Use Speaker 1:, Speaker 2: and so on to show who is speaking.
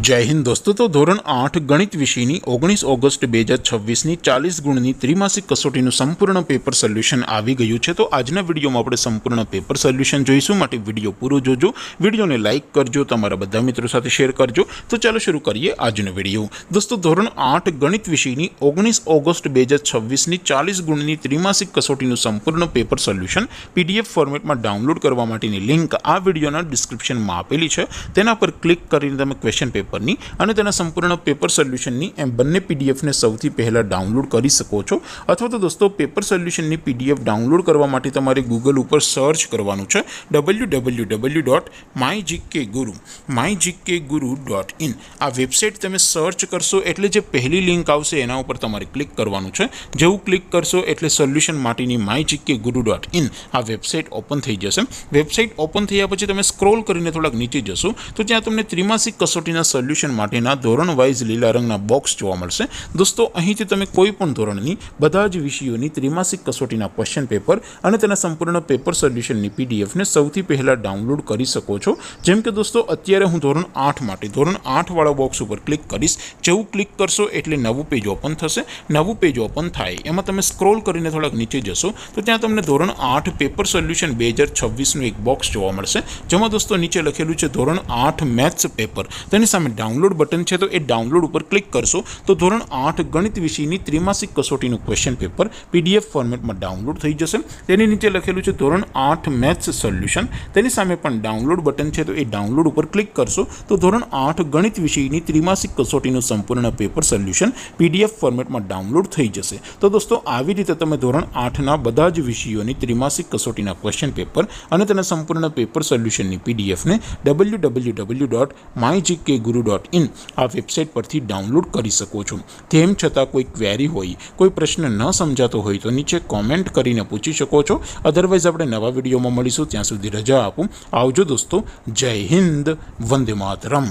Speaker 1: जय हिंद दोस्तों। तो धोरण 8 गणित विषयनी 19 ऑगस्ट 2026 40 गुणनी त्रिमासिक कसोटीનું સંપૂર્ણ પેપર સોલ્યુશન આવી ગયું છે। તો આજના વિડીયોમાં આપણે સંપૂર્ણ પેપર સોલ્યુશન જોઈશું, માટે વિડીયો પૂરો જોજો, વિડીયોને લાઇક કરજો, તમારા બધા મિત્રો સાથે શેર કરજો। તો ચાલો શરૂ કરીએ આજનો વિડીયો। દોસ્તો ધોરણ 8 ગણિત વિષયની 19 ઓગસ્ટ 2026 40 ગુણની ત્રિમાસિક કસોટીનું સંપૂર્ણ પેપર સોલ્યુશન પીડીએફ ફોર્મેટમાં ડાઉનલોડ કરવા માટેની લિંક આ વિડીયોના ડિસ્ક્રિપ્શનમાં આપેલી છે। તેના પર ક્લિક કરીને તમે ક્વેશ્ચન પેપરની અને તેના સંપૂર્ણ પેપર સોલ્યુશનની એમ બંને પીડીએફને સૌથી પહેલાં ડાઉનલોડ કરી શકો છો। અથવા તો દોસ્તો પેપર સોલ્યુશનની પીડીએફ ડાઉનલોડ કરવા માટે તમારે ગૂગલ ઉપર સર્ચ કરવાનું છે www.mygkguru.in। આ વેબસાઇટ તમે સર્ચ કરશો એટલે જે પહેલી લિંક આવશે એના ઉપર તમારે ક્લિક કરવાનું છે। જેવું ક્લિક કરશો એટલે સોલ્યુશન માટેની mygkguru.in આ વેબસાઇટ ઓપન થઈ જશે। વેબસાઇટ ઓપન થયા પછી તમે સ્ક્રોલ કરીને થોડાક નીચે જશો તો ત્યાં તમને ત્રિમાસિક कसोटीना सोल्यूशन माटेना धोरण वाइज लीला रंगना बॉक्स जोवा मळशे। दोस्तों અહીંથી તમે કોઈ પણ ધોરણની બધા જ વિષયોની ત્રિમાસિક કસોટીના ક્વેશ્ચન પેપર અને તેના સંપૂર્ણ પેપર સોલ્યુશનની પીડીએફ ને સૌથી પહેલા ડાઉનલોડ કરી શકો છો। જેમ કે દોસ્તો અત્યારે હું ધોરણ 8 માટે ધોરણ 8 વાળા બોક્સ ઉપર ક્લિક કરીશ। જેવું ક્લિક કરશો એટલે નવું પેજ ઓપન થશે। નવું પેજ ઓપન થાય એમાં તમે સ્ક્રોલ કરીને થોડાક નીચે જશો તો ત્યાં તમને ધોરણ 8 પેપર સોલ્યુશન 2026 નું એક બોક્સ જોવા મળશે, જેમાં દોસ્તો નીચે લખેલું છે ધોરણ 8 મેથ્સ પેપર। તેની સામે ડાઉનલોડ બટન છે, તો એ ડાઉનલોડ ઉપર ક્લિક કરશો તો ધોરણ 8 ગણિત વિષયની ત્રિમાસિક કસોટીનું ક્વેશ્ચન પેપર પીડીએફ ફોર્મેટમાં ડાઉનલોડ થઈ જશે। તેની નીચે લખેલું છે ધોરણ 8 મેથ્સ સોલ્યુશન, તેની સામે પણ ડાઉનલોડ બટન છે, તો એ ડાઉનલોડ ઉપર ક્લિક કરશો તો ધોરણ 8 ગણિત વિષયની ત્રિમાસિક કસોટીનું સંપૂર્ણ પેપર સોલ્યુશન પીડીએફ ફોર્મેટમાં ડાઉનલોડ થઈ જશે। તો દોસ્તો આવી રીતે તમે ધોરણ 8ના બધા જ વિષયોની ત્રિમાસિક કસોટીના ક્વેશ્ચન પેપર અને તેના સંપૂર્ણ પેપર સોલ્યુશનની પીડીએફને www.mygkguru.in આ વેબસાઇટ પરથી ડાઉનલોડ કરી શકો છો। તેમ છતાં કોઈ ક્વેરી હોય, કોઈ પ્રશ્ન ન સમજાતો હોય તો નીચે કોમેન્ટ કરીને પૂછી શકો છો। અધરવાઇઝ આપણે નવા વિડીયોમાં મળીશું, ત્યાં સુધી રજા આપું। આવજો દોસ્તો, જય હિન્દ, વંદે માતરમ।